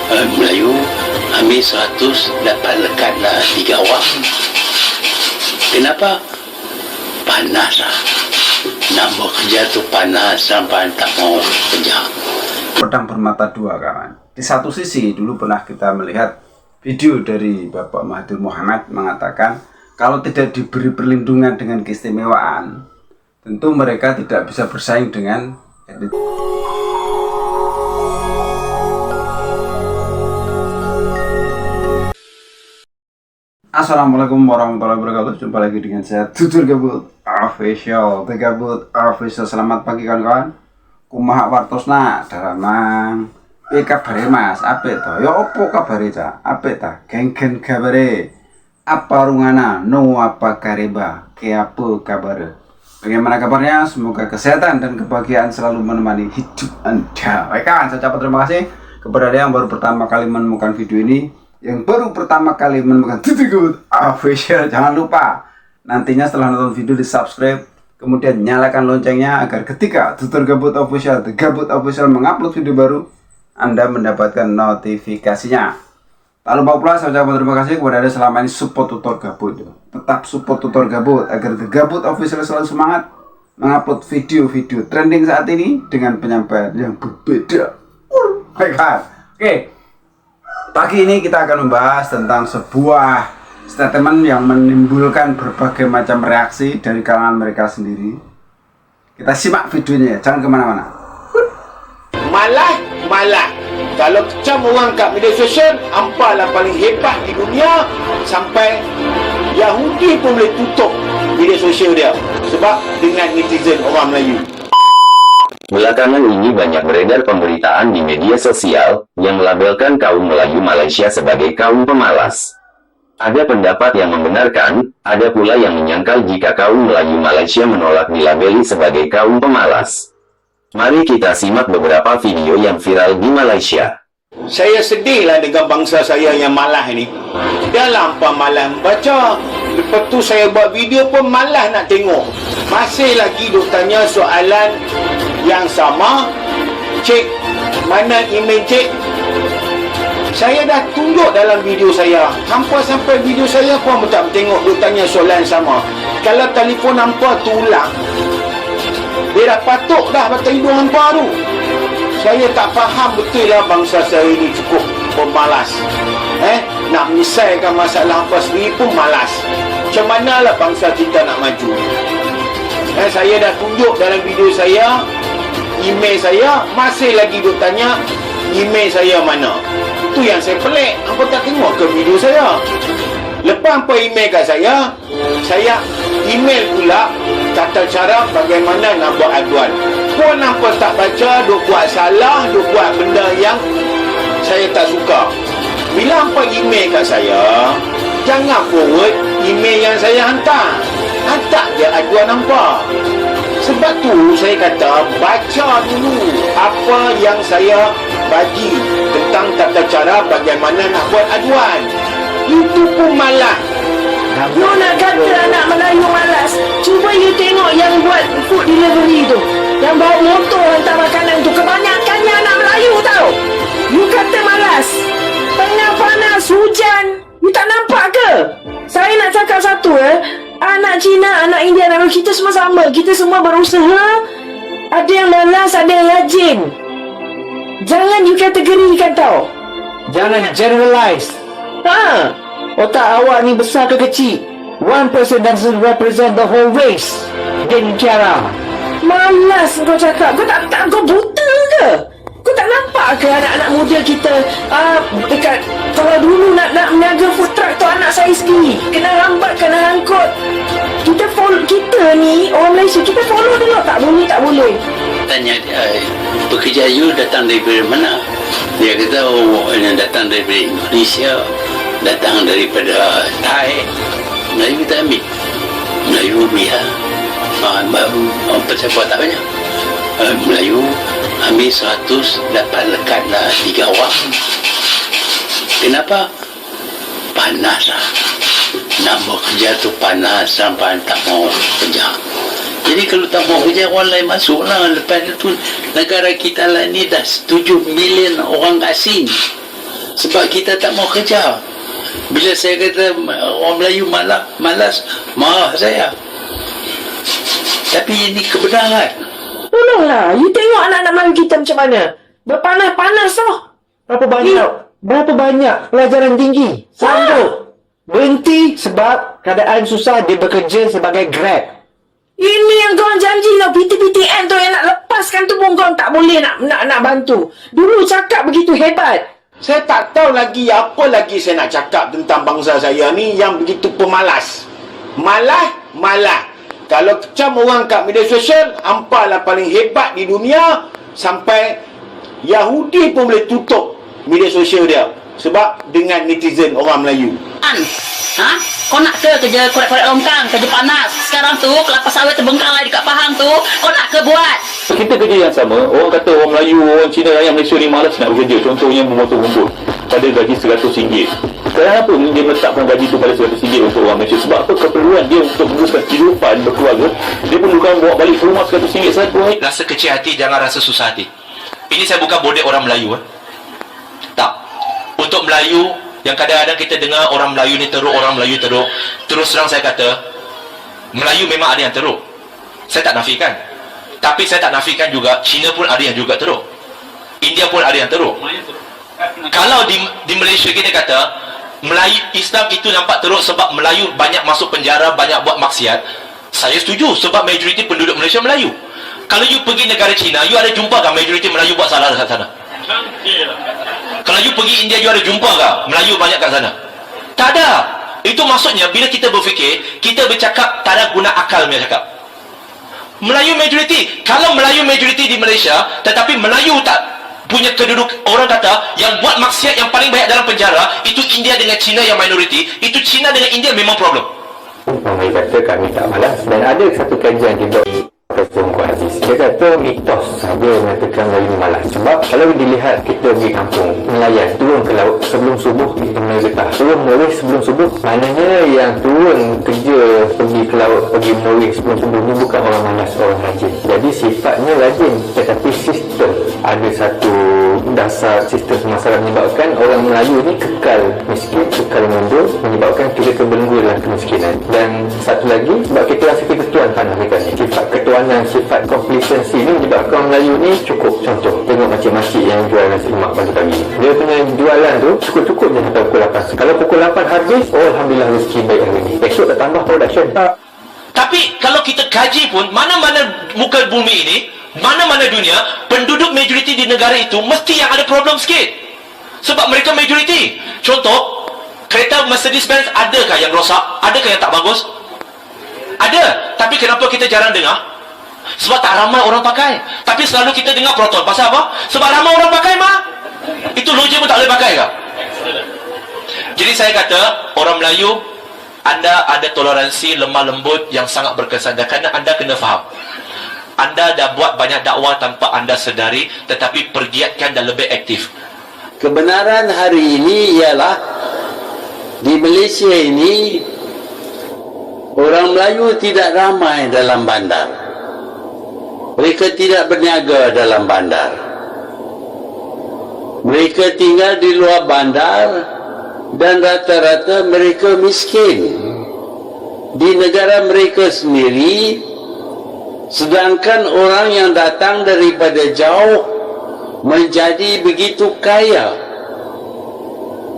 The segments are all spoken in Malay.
Melayu ambil 100 dapat lekatlah 3 orang. Kenapa? Panas lah. Nak bekerja tu panas sampai tak mau kerja. Pedang bermata dua, kawan. Di satu sisi dulu pernah kita melihat video dari Bapak Mahathir Mohamad mengatakan kalau tidak diberi perlindungan dengan keistimewaan, tentu mereka tidak bisa bersaing dengan elit. Assalamualaikum warahmatullahi wabarakatuh. Jumpa lagi dengan saya Tutur Gabut Official. Gabut Official. Selamat pagi kawan-kawan. Kumaha wartosna dalamang. Piye kabare Mas? Apik to? Ya opo kabare ta? Apik ta? Geng-geng kabare. Apa rungana? No apa kareba? Ke apa kabar? Bagaimana kabarnya? Semoga kesehatan dan kebahagiaan selalu menemani hidup Anda. Baik kawan, saya ucapkan terima kasih kepada yang baru pertama kali menemukan video ini, yang baru pertama kali menemukan Tutur Gabut Official. Jangan lupa nantinya setelah nonton video di subscribe, kemudian nyalakan loncengnya agar ketika Tutur Gabut Official, The Gabut Official mengupload video baru, Anda mendapatkan notifikasinya. Tak lupa pula saya ucapkan terima kasih kepada Anda selama ini support Tutur Gabut. Tetap support Tutur Gabut agar The Gabut Official selalu semangat mengupload video-video trending saat ini dengan penyampaian yang berbeda. Baiklah. Oke. Pagi ini kita akan membahas tentang sebuah statement yang menimbulkan berbagai macam reaksi dari kalangan mereka sendiri. Kita simak videonya ya, jangan kemana-mana. Malah kalau kecam orang kat media sosial, ampalah paling hebat di dunia, sampai Yahudi pun boleh tutup media sosial dia sebab dengan netizen orang Melayu. Belakangan ini banyak beredar pemberitaan di media sosial yang melabelkan kaum Melayu Malaysia sebagai kaum pemalas. Ada pendapat yang membenarkan, ada pula yang menyangkal jika kaum Melayu Malaysia menolak dilabeli sebagai kaum pemalas. Mari kita simak beberapa video yang viral di Malaysia. Saya sedihlah dengan bangsa saya yang malah ni. Dah lampau malah membaca. Lepas tu saya buat video pun malah nak tengok. Masih lagi duk tanya soalan yang sama. Cik, mana email cik? Saya dah tunjuk dalam video saya. Hampa sampai video saya pun tak tengok duk tanya soalan sama. Kalau telefon hampa tu ulang, dia dah patuk dah mata hidung hampa tu. Saya tak faham betul lah bangsa saya ini cukup pemalas. Nak menyelesaikan masalah hampa sendiri pun malas. Macam manalah bangsa kita nak maju? Saya dah tunjuk dalam video saya, email saya, masih lagi duk tanya email saya mana. Itu yang saya pelik. Hampa tak tengok ke video saya? Lepas hampa email kat saya email pula tata cara bagaimana nak buat aduan. Pun hampa tak baca, duk buat salah, duk buat benda yang saya tak suka. Bila hampa email kat saya, jangan forward email yang saya hantar. Hantar je aduan hampa. Sebab tu saya kata, baca dulu apa yang saya bagi tentang tata cara bagaimana nak buat aduan. Itu pun malah. You nak kata anak Melayu malas, cuba you tengok yang buat food delivery tu, yang bawa motor hantar makanan tu, kebanyakannya anak Melayu tau. You kata malas, tengah panas, hujan, you tak nampak ke? Saya nak cakap satu anak Cina, anak India, anak kita semua sama. Kita semua berusaha. Ada yang malas, ada yang rajin. Jangan you kategorikan tau. Jangan generalize. Otak awak ni besar ke kecil? One person doesn't represent the whole race. Din Kiara. Malas kau cakap. Kau buta ke? Kau tak nampak ke anak-anak muda kita dekat, kalau dulu nak meniaga food truck tu anak saya sendiri, kena lambat, kena angkut. Kita ni orang Malaysia, kita follow dulu. Tak boleh. Tanya pekerja you datang dari mana? Dia kata yang datang dari Indonesia, datang daripada Thai. Melayu kita ambil, Melayu ambil baru pasal buat tak banyak. Melayu ambil 100 dapat lekatlah 3 orang. Kenapa? Panas lah. Nak bekerja tu panas sampai tak mau kerja. Jadi kalau tak mau kerja, orang lain masuk lah. Lepas itu negara kita lah ni dah 7 million orang asing. Sebab kita tak mau kerja. Bila saya kata orang Melayu malas, marah saya. Tapi ini kebenaran. Tolonglah, you tengok anak-anak Melayu kita macam mana. Berpanas-panas tau. Berapa banyak pelajaran tinggi sanggup berhenti sebab keadaan susah, dia bekerja sebagai Grab. Ini yang korang janji lah, PTPTN tu yang nak lepaskan tu pun korang tak boleh nak bantu. Dulu cakap begitu hebat. Saya tak tahu lagi apa lagi saya nak cakap tentang bangsa saya ni yang begitu pemalas. Malah. Kalau kecam orang kat media sosial, hampa lah paling hebat di dunia, sampai Yahudi pun boleh tutup media sosial dia sebab dengan netizen orang Melayu. Ha? Kau nak ke kerja korek-korek longkang, kerja panas? Sekarang tu kelapa sawit terbengkang lagi dekat Pahang tu, kau nak ke buat? Kita kerja yang sama. Orang kata orang Melayu, orang Cina, yang Malaysia ni malas nak bekerja. Contohnya memotong rumput pada gaji RM100. Kenapa dia meletakkan gaji tu pada RM100 untuk orang Malaysia? Sebab apa? Keperluan dia untuk menguruskan kehidupan berkeluarga. Dia perlukan bawa balik ke rumah RM100 satu hari. Rasa kecil hati, jangan rasa susah hati. Ini saya bukan bodek orang Melayu. Tak. Untuk Melayu, yang kadang-kadang kita dengar orang Melayu ni teruk, orang Melayu teruk. Terus terang saya kata, Melayu memang ada yang teruk. Saya tak nafikan. Tapi saya tak nafikan juga, Cina pun ada yang juga teruk. India pun ada yang teruk. Kalau di Malaysia kita kata, Melayu Islam itu nampak teruk sebab Melayu banyak masuk penjara, banyak buat maksiat. Saya setuju sebab majoriti penduduk Malaysia Melayu. Kalau you pergi negara Cina, you ada jumpa kan majoriti Melayu buat salah dekat sana? Kalau you pergi India, you ada jumpa ke Melayu banyak kat sana? Tak ada. Itu maksudnya bila kita berfikir, kita bercakap tak ada guna akal punya cakap. Melayu majoriti. Kalau Melayu majoriti di Malaysia, tetapi Melayu tak punya keduduk, orang kata yang buat maksiat yang paling banyak dalam penjara itu India dengan Cina yang minoriti, itu Cina dengan India memang problem. Mereka kata kami tak malas. Dan ada satu kajian dibuat Profesor Muhammad Aziz. Dia kata mitos saja mengatakan Melayu malas. Sebab kalau dilihat kita pergi kampung nelayan, turun ke laut sebelum subuh, kita mulai getah. Turun mewih sebelum subuh. Maknanya yang turun kerja pergi ke laut, pergi mewih sebelum subuh ni bukan orang malas, orang rajin. Jadi sifatnya rajin, tetapi sistem. Ada satu dasar sistem pemasaran menyebabkan orang Melayu ni kekal miskin, kekal mundur, menyebabkan kita terbelenggu dalam kemiskinan. Dan satu lagi, sebab kita rasa kita tuan tanah kita ni. Sifat ketuanan, sifat complacency ni menyebabkan orang Melayu ni cukup. Contoh, tengok makcik-makcik yang jual nasi lemak pagi-pagi. Dia punya jualan tu cukup-cukup je sampai pukul 8. Kalau pukul 8 habis, oh Alhamdulillah rezeki baik hari ni. Esok dah tambah production. Tapi kalau kita kaji pun, mana-mana muka bumi ini, mana-mana dunia, penduduk majoriti di negara itu mesti yang ada problem sikit. Sebab mereka majoriti. Contoh, kereta Mercedes-Benz adakah yang rosak? Adakah yang tak bagus? Ada. Tapi kenapa kita jarang dengar? Sebab tak ramai orang pakai. Tapi selalu kita dengar Proton. Pasal apa? Sebab ramai orang pakai mah. Itu logik pun tak boleh pakai ke? Jadi saya kata, orang Melayu, anda ada toleransi lemah lembut yang sangat berkesan. Dan kerana anda kena faham, anda dah buat banyak dakwah tanpa anda sedari, tetapi pergiatkan dan lebih aktif. Kebenaran hari ini ialah di Malaysia ini orang Melayu tidak ramai dalam bandar. Mereka tidak berniaga dalam bandar. Mereka tinggal di luar bandar dan rata-rata mereka miskin di negara mereka sendiri. Sedangkan orang yang datang daripada jauh menjadi begitu kaya,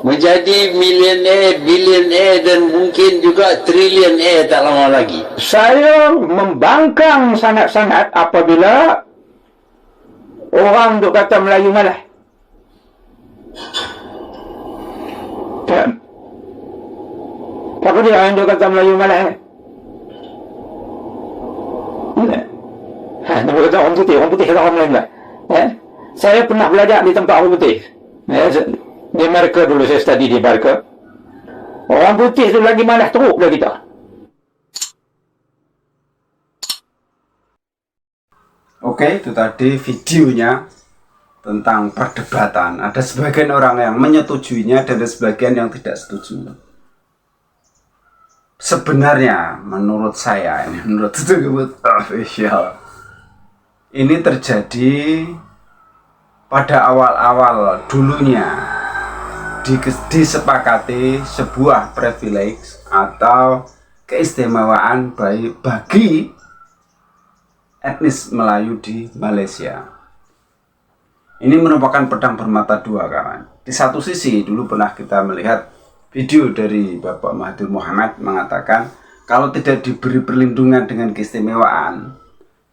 menjadi milioner, bilioner dan mungkin juga trilioner tak lama lagi. Saya membangkang sangat-sangat apabila orang duk kata Melayu malas. Tak. Apa dia yang duk kata Melayu malas? Dia kata orang putih kata orang Melayu. Saya pernah belajar di tempat orang putih. Di Amerika dulu saya study di Amerika. Orang putih tu lagi malas teruk dari kita. Oke, itu tadi videonya tentang perdebatan. Ada sebagian orang yang menyetujuinya dan ada sebagian yang tidak setuju. Sebenarnya menurut saya, ini menurut Tutup Official, ini terjadi pada awal-awal dulunya disepakati sebuah privilege atau keistimewaan bagi etnis Melayu di Malaysia. Ini merupakan pedang bermata dua, kawan. Di satu sisi dulu pernah kita melihat video dari Bapak Mahathir Mohamad mengatakan kalau tidak diberi perlindungan dengan keistimewaan,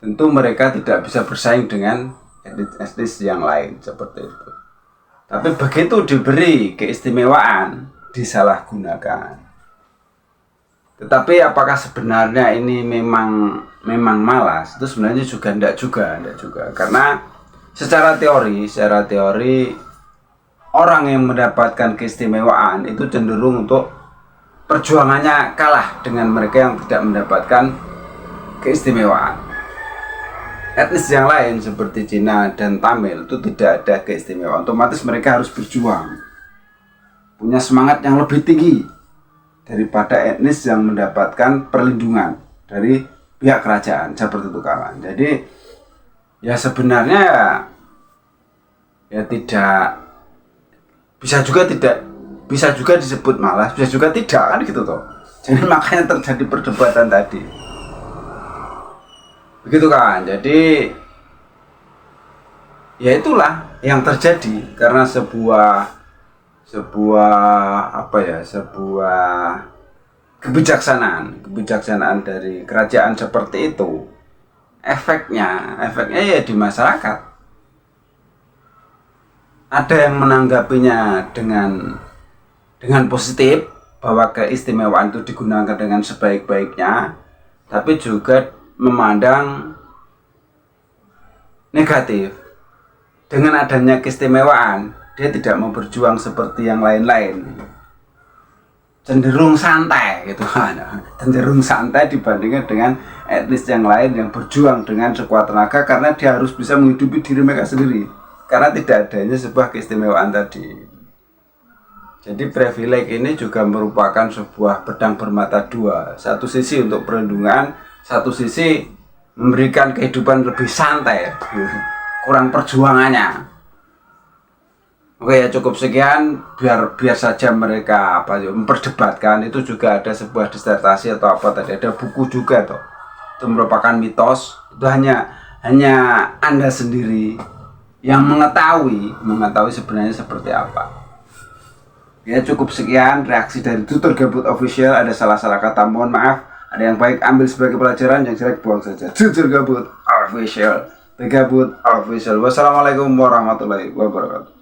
tentu mereka tidak bisa bersaing dengan etnis yang lain seperti itu. Tapi begitu diberi keistimewaan, disalahgunakan. Tetapi apakah sebenarnya ini memang malas? Itu sebenarnya juga tidak juga. Karena secara teori orang yang mendapatkan keistimewaan itu cenderung untuk perjuangannya kalah dengan mereka yang tidak mendapatkan keistimewaan. Etnis yang lain seperti Cina dan Tamil itu tidak ada keistimewaan, otomatis mereka harus berjuang, punya semangat yang lebih tinggi daripada etnis yang mendapatkan perlindungan dari pihak kerajaan seperti itu, kawan. Jadi ya sebenarnya ya tidak bisa juga disebut malas, bisa juga tidak, kan gitu toh. Jadi makanya terjadi perdebatan tadi. Begitu, kan. Jadi ya itulah yang terjadi karena sebuah kebijaksanaan dari kerajaan seperti itu. Efeknya ya di masyarakat. Ada yang menanggapinya dengan positif bahwa keistimewaan itu digunakan dengan sebaik-baiknya, tapi juga memandang negatif. Dengan adanya keistimewaan, dia tidak mau berjuang seperti yang lain-lain, cenderung santai gitu kan, cenderung santai dibandingkan dengan etnis yang lain yang berjuang dengan sekuat tenaga karena dia harus bisa menghidupi diri mereka sendiri karena tidak adanya sebuah keistimewaan tadi. Jadi privilege ini juga merupakan sebuah pedang bermata dua. Satu sisi untuk perlindungan, satu sisi memberikan kehidupan lebih santai, kurang perjuangannya. Oke ya, cukup sekian, biar saja mereka memperdebatkan. Itu juga ada sebuah disertasi atau apa tadi, ada buku juga toh. Itu merupakan mitos. Itu hanya Anda sendiri yang mengetahui sebenarnya seperti apa. Ya, cukup sekian reaksi dari Tutur Gabut Official. Ada salah-salah kata, mohon maaf. Ada yang baik ambil sebagai pelajaran, yang jelek buang saja. Tutur Gabut Official, The Gabut Official. Wassalamualaikum warahmatullahi wabarakatuh.